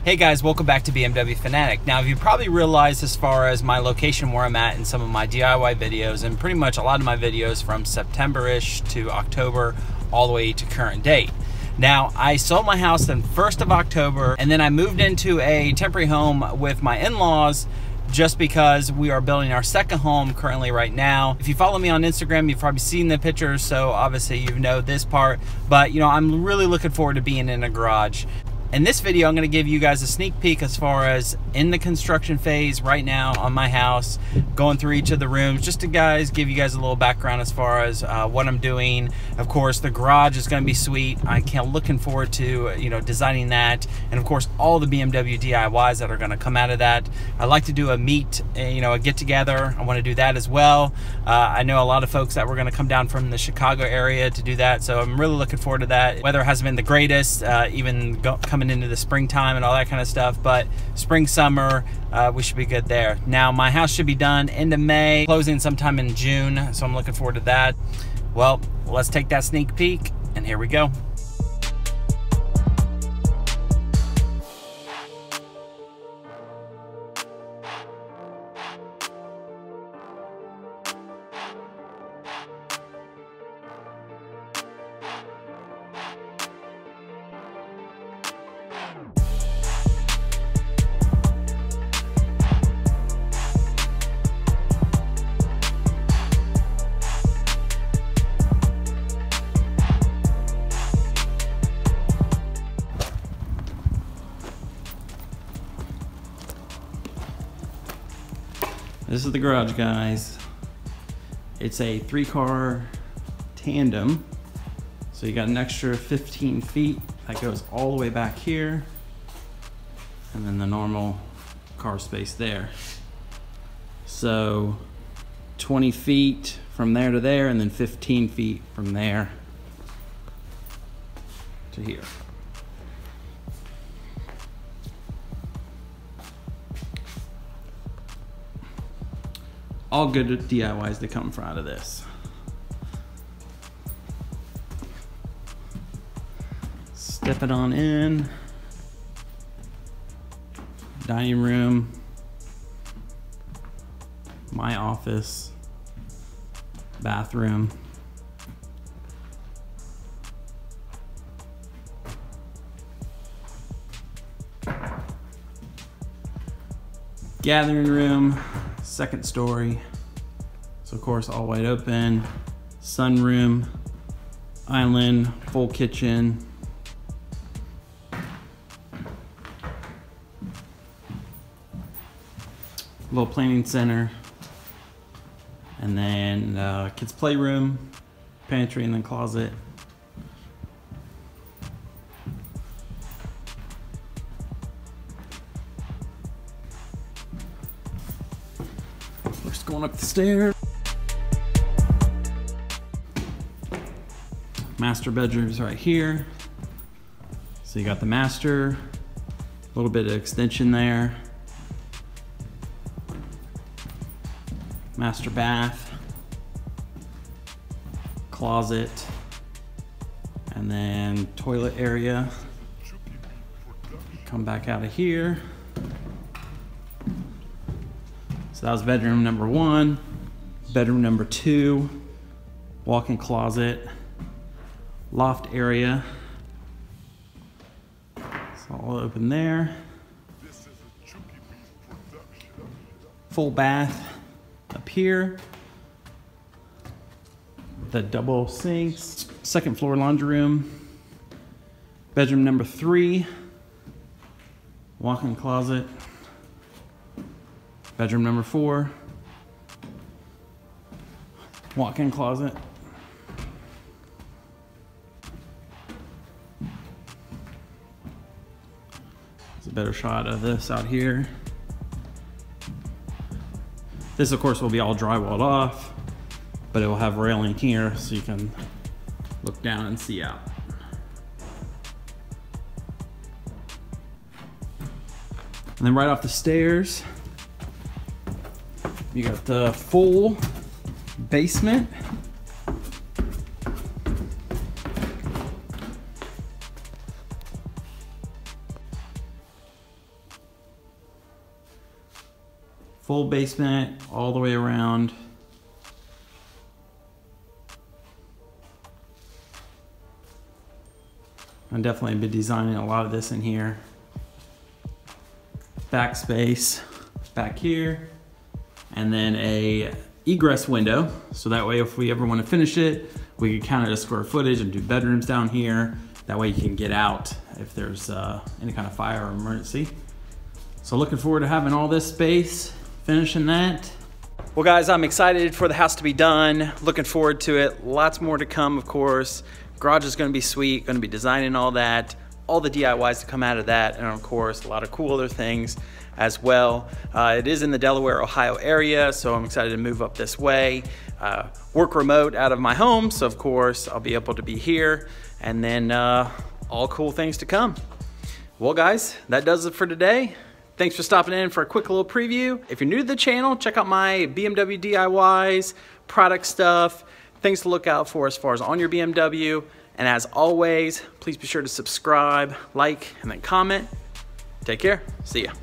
Hey guys, welcome back to BMW Fanatic. Now, you probably realized as far as my location where I'm at in some of my DIY videos, and pretty much a lot of my videos from September-ish to October all the way to current date. Now, I sold my house on 1st of October, and then I moved into a temporary home with my in-laws just because we are building our second home currently right now. If you follow me on Instagram, you've probably seen the pictures, so obviously you know this part, but you know, I'm really looking forward to being in a garage. In this video, I'm going to give you guys a sneak peek as far as in the construction phase right now on my house, going through each of the rooms, just to give you guys a little background as far as what I'm doing. Of course, the garage is going to be sweet. I can't looking forward to designing that, and of course all the BMW DIYs that are going to come out of that. I'd like to do a meet, a get together. I want to do that as well. I know a lot of folks that were going to come down from the Chicago area to do that, so I'm really looking forward to that. Weather hasn't been the greatest, coming into the springtime and all that kind of stuff, but spring, summer, we should be good there. Now, my house should be done end of May, closing sometime in June, so I'm looking forward to that. Well, let's take that sneak peek, and here we go. This is the garage, guys. It's a 3-car tandem. So you got an extra 15 feet that goes all the way back here. And then the normal car space there. So 20 feet from there to there, and then 15 feet from there to here. All good DIYs that come out of this. Step it on in. Dining room. My office. Bathroom. Gathering room. Second story, so of course all wide open, sunroom, island, full kitchen, little planning center, and then kids playroom, pantry, and then closet. Just going up the stairs. Master bedroom's right here. So you got the master, a little bit of extension there. Master bath, closet, and then toilet area. Come back out of here. So that was bedroom number 1. Bedroom number 2, walk-in closet, loft area. It's all open there. Full bath up here. The double sinks. Second floor laundry room. Bedroom number 3, walk-in closet. Bedroom number 4, walk-in closet. It's a better shot of this out here. This, of course, will be all drywalled off, but it will have railing here so you can look down and see out. And then right off the stairs, you got the full basement. Full basement all the way around. I've definitely been designing a lot of this in here. Backspace back here, and then a egress window, so that way if we ever want to finish it, we can count it as square footage and do bedrooms down here. That way you can get out if there's any kind of fire or emergency. So looking forward to having all this space, finishing that. Well guys, I'm excited for the house to be done. Looking forward to it. Lots more to come, of course. Garage is gonna be sweet, gonna be designing all that, all the DIYs to come out of that, and of course, a lot of cool other things as well. It is in the Delaware, Ohio area, so I'm excited to move up this way. Work remote out of my home, so of course, I'll be able to be here, and then all cool things to come. Well guys, that does it for today. Thanks for stopping in for a quick little preview. If you're new to the channel, check out my BMW DIYs, product stuff, things to look out for as far as on your BMW. And as always, please be sure to subscribe, like, and then comment. Take care. See ya.